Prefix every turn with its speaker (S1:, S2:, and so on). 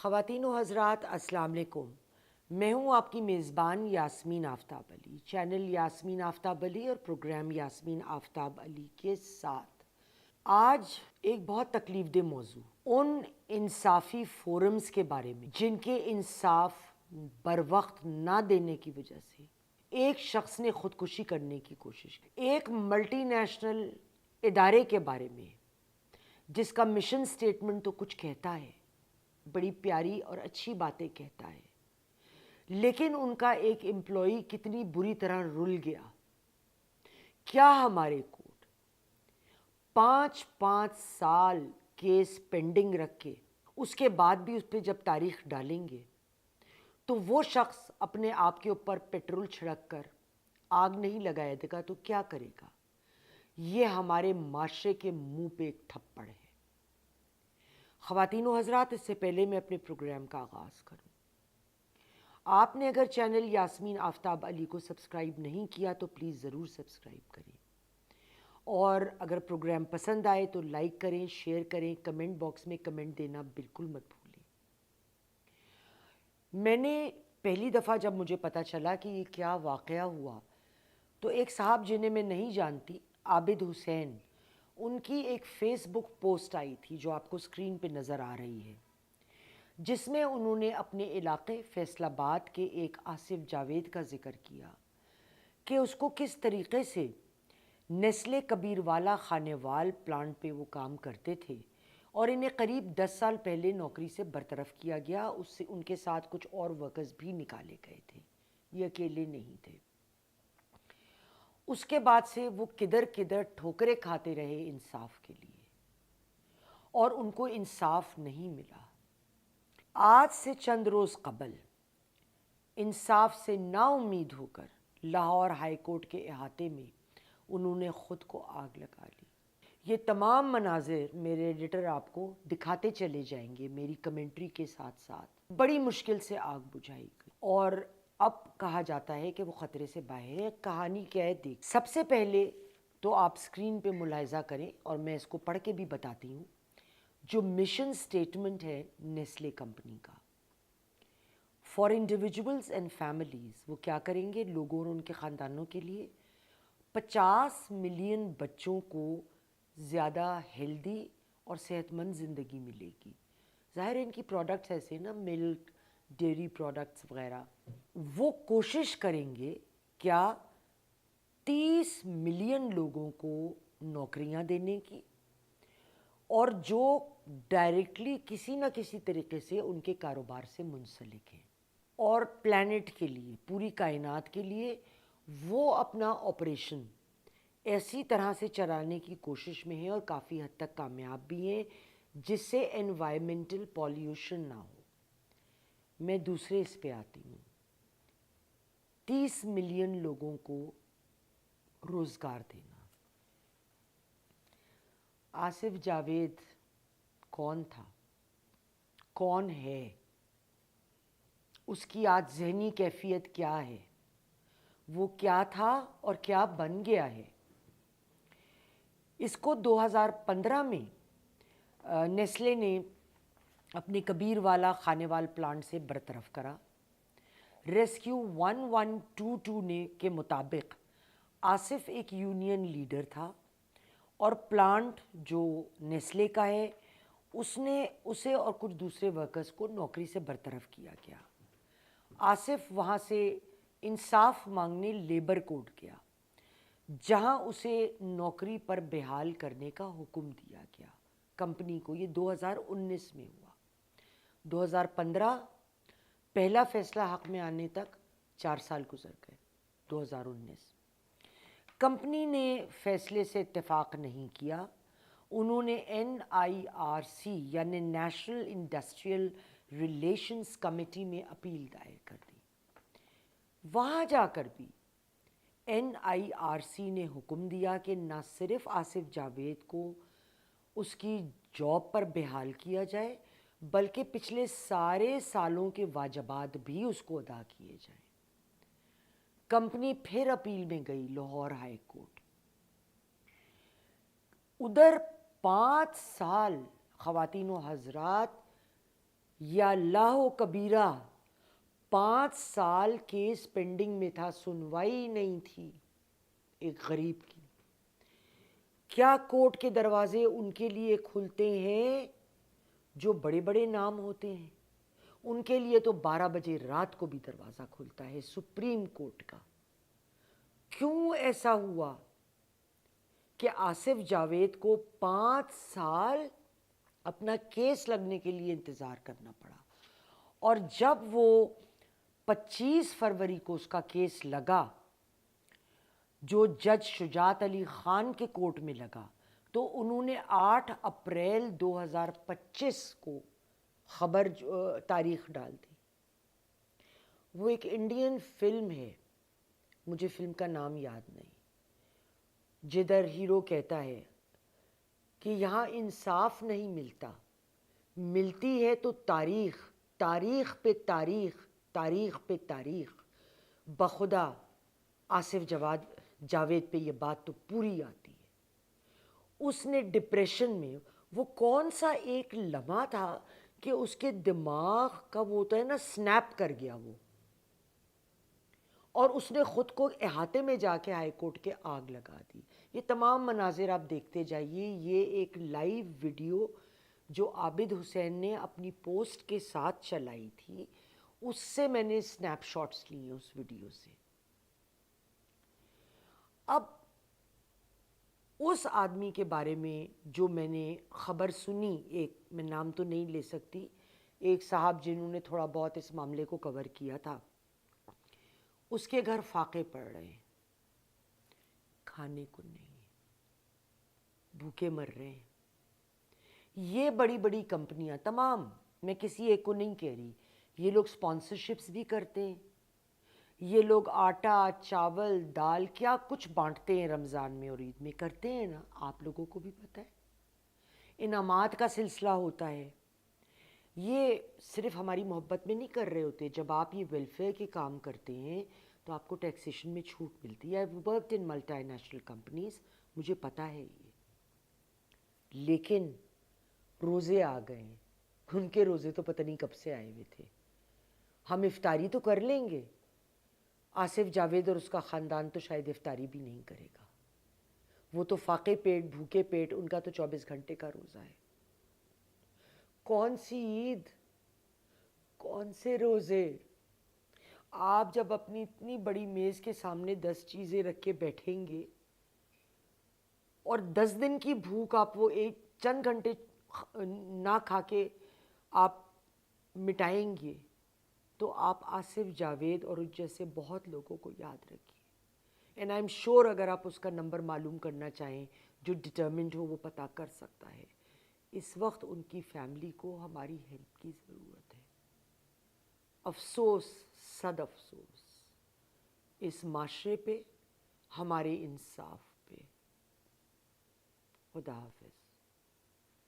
S1: خواتین و حضرات السلام علیکم. میں ہوں آپ کی میزبان یاسمین آفتاب علی، چینل یاسمین آفتاب علی اور پروگرام یاسمین آفتاب علی کے ساتھ آج ایک بہت تکلیف دہ موضوع ان انصافی فورمز کے بارے میں جن کے انصاف بر وقت نہ دینے کی وجہ سے ایک شخص نے خودکشی کرنے کی کوشش کی. ایک ملٹی نیشنل ادارے کے بارے میں جس کا مشن سٹیٹمنٹ تو کچھ کہتا ہے، بڑی پیاری اور اچھی باتیں کہتا ہے، لیکن ان کا ایک امپلائی کتنی بری طرح رل گیا. کیا ہمارے کوڈ 5 سال کیس پینڈنگ رکھ کے اس کے بعد بھی اس پہ جب تاریخ ڈالیں گے تو وہ شخص اپنے آپ کے اوپر پیٹرول چھڑک کر آگ نہیں لگائے دے گا تو کیا کرے گا؟ یہ ہمارے معاشرے کے منہ پہ ایک تھپڑ ہے. خواتین و حضرات، اس سے پہلے میں اپنے پروگرام کا آغاز کروں، آپ نے اگر چینل یاسمین آفتاب علی کو سبسکرائب نہیں کیا تو پلیز ضرور سبسکرائب کریں، اور اگر پروگرام پسند آئے تو لائک کریں، شیئر کریں، کمنٹ باکس میں کمنٹ دینا بالکل مت بھولیں. میں نے پہلی دفعہ جب مجھے پتہ چلا کہ یہ کیا واقعہ ہوا تو ایک صاحب جنہیں میں نہیں جانتی، عابد حسین، ان کی ایک فیس بک پوسٹ آئی تھی جو آپ کو اسکرین پہ نظر آ رہی ہے، جس میں انہوں نے اپنے علاقے فیصل آباد کے ایک آصف جاوید کا ذکر کیا کہ اس کو کس طریقے سے نیسلے کبیر والا خانے وال پلانٹ پہ وہ کام کرتے تھے اور انہیں قریب 10 سال پہلے نوکری سے برطرف کیا گیا. اس سے ان کے ساتھ کچھ اور ورکرز بھی نکالے گئے تھے، یہ اکیلے نہیں تھے. اس کے بعد سے وہ کدھر کدھر ٹھوکریں کھاتے رہے انصاف کے لیے اور ان کو انصاف نہیں ملا. آج سے چند روز قبل انصاف سے نا امید ہو کر لاہور ہائی کورٹ کے احاطے میں انہوں نے خود کو آگ لگا لی. یہ تمام مناظر میرے ایڈیٹر آپ کو دکھاتے چلے جائیں گے میری کمنٹری کے ساتھ ساتھ. بڑی مشکل سے آگ بجھائی گئی اور اب کہا جاتا ہے کہ وہ خطرے سے باہر ہے. کہانی کیا ہے دیکھ. سب سے پہلے تو آپ سکرین پہ ملاحظہ کریں اور میں اس کو پڑھ کے بھی بتاتی ہوں جو مشن سٹیٹمنٹ ہے نیسلے کمپنی کا. فار انڈیویجولز اینڈ فیملیز، وہ کیا کریں گے لوگوں اور ان کے خاندانوں کے لیے؟ 50 ملین بچوں کو زیادہ ہیلدی اور صحت مند زندگی ملے گی. ظاہر ہے ان کی پروڈکٹس ایسے نا، ملک، ڈیری پروڈکٹس وغیرہ، وہ کوشش کریں گے کیا 30 ملین لوگوں کو نوکریاں دینے کی، اور جو ڈائریکٹلی کسی نہ کسی طریقے سے ان کے کاروبار سے منسلک ہیں، اور پلانٹ کے لیے، پوری کائنات کے لیے وہ اپنا آپریشن ایسی طرح سے چلانے کی کوشش میں ہیں اور کافی حد تک کامیاب بھی ہیں جس سے انوائرمنٹل پالیوشن نہ ہو. میں دوسرے اس پہ آتی ہوں. 30 ملین لوگوں کو روزگار دینا. آصف جاوید کون تھا؟ کون ہے؟ اس کی آج ذہنی کیفیت کیا ہے؟ وہ کیا تھا اور کیا بن گیا ہے؟ اس کو 2015 میں نیسلے نے اپنے کبیر والا خانے وال پلانٹ سے برطرف کرا. ریسکیو 1122 نے کے مطابق آصف ایک یونین لیڈر تھا اور پلانٹ جو نیسلے کا ہے اس نے اسے اور کچھ دوسرے ورکرز کو نوکری سے برطرف کیا گیا. آصف وہاں سے انصاف مانگنے لیبر کورٹ گیا جہاں اسے نوکری پر بحال کرنے کا حکم دیا گیا کمپنی کو. یہ 2019 میں ہوا. 2015 پہلا فیصلہ حق میں آنے تک 4 سال گزر گئے. 2019 کمپنی نے فیصلے سے اتفاق نہیں کیا. انہوں نے NIRC یعنی نیشنل انڈسٹریل ریلیشنز کمیٹی میں اپیل دائر کر دی. وہاں جا کر بھی NIRC نے حکم دیا کہ نہ صرف آصف جاوید کو اس کی جاب پر بحال کیا جائے بلکہ پچھلے سارے سالوں کے واجبات بھی اس کو ادا کیے جائیں. کمپنی پھر اپیل میں گئی لاہور ہائی کورٹ. ادھر 5 سال خواتین و حضرات یا اللہ و کبیرہ 5 سال کیس پینڈنگ میں تھا, سنوائی نہیں تھی ایک غریب کی. کیا کورٹ کے دروازے ان کے لیے کھلتے ہیں جو بڑے بڑے نام ہوتے ہیں؟ ان کے لیے تو 12 بجے رات کو بھی دروازہ کھلتا ہے سپریم کورٹ کا. کیوں ایسا ہوا کہ آصف جاوید کو 5 سال اپنا کیس لگنے کے لیے انتظار کرنا پڑا؟ اور جب وہ 25 فروری کو اس کا کیس لگا, جو جج شجاعت علی خان کے کورٹ میں لگا, تو انہوں نے 8 اپریل 2025 کو خبر تاریخ ڈال دی. وہ ایک انڈین فلم ہے, مجھے فلم کا نام یاد نہیں, جدھر ہیرو کہتا ہے کہ یہاں انصاف نہیں ملتا, ملتی ہے تو تاریخ, تاریخ پہ تاریخ, تاریخ پہ تاریخ. بخدا آصف جاوید پہ یہ بات تو پوری آتی ہے. اس نے ڈپریشن میں, وہ کون سا ایک لمحہ تھا کہ اس کے دماغ کا وہ ہوتا ہے نا سنیپ کر گیا وہ, اور اس نے خود کو احاطے میں جا کے ہائی کورٹ کے آگ لگا دی. یہ تمام مناظر آپ دیکھتے جائیے. یہ ایک لائیو ویڈیو جو عابد حسین نے اپنی پوسٹ کے ساتھ چلائی تھی, اس سے میں نے سنیپ شاٹس لی ہیں اس ویڈیو سے. اب اس آدمی کے بارے میں جو میں نے خبر سنی, ایک میں نام تو نہیں لے سکتی, ایک صاحب جنہوں نے تھوڑا بہت اس معاملے کو کور کیا تھا, اس کے گھر فاقے پڑ رہے ہیں, کھانے کو نہیں, بھوکے مر رہے ہیں. یہ بڑی بڑی کمپنیاں تمام, میں کسی ایک کو نہیں کہہ رہی, یہ لوگ سپانسرشپس بھی کرتے ہیں, یہ لوگ آٹا چاول دال کیا کچھ بانٹتے ہیں رمضان میں اور عید میں, کرتے ہیں نا, آپ لوگوں کو بھی پتہ ہے. انعامات کا سلسلہ ہوتا ہے. یہ صرف ہماری محبت میں نہیں کر رہے ہوتے, جب آپ یہ ویلفیئر کے کام کرتے ہیں تو آپ کو ٹیکسیشن میں چھوٹ ملتی ہے. I worked in multi national companies, مجھے پتہ ہے یہ. لیکن روزے آ گئے ہیں, ان کے روزے تو پتہ نہیں کب سے آئے ہوئے تھے. ہم افطاری تو کر لیں گے, آصف جاوید اور اس کا خاندان تو شاید افطاری بھی نہیں کرے گا. وہ تو فاقے پیٹ, بھوکے پیٹ, ان کا تو 24 گھنٹے کا روزہ ہے. کون سی عید, کون سے روزے؟ آپ جب اپنی اتنی بڑی میز کے سامنے 10 چیزیں رکھ کے بیٹھیں گے اور 10 دن کی بھوک آپ وہ ایک چند گھنٹے نہ کھا کے آپ مٹائیں گے, تو آپ آصف جاوید اور اس جیسے بہت لوگوں کو یاد رکھیے. اینڈ آئی ایم شیور اگر آپ اس کا نمبر معلوم کرنا چاہیں, جو ڈٹرمنڈ ہو وہ پتہ کر سکتا ہے. اس وقت ان کی فیملی کو ہماری ہیلپ کی ضرورت ہے. افسوس, صد افسوس اس معاشرے پہ, ہمارے انصاف پہ. خدا حافظ.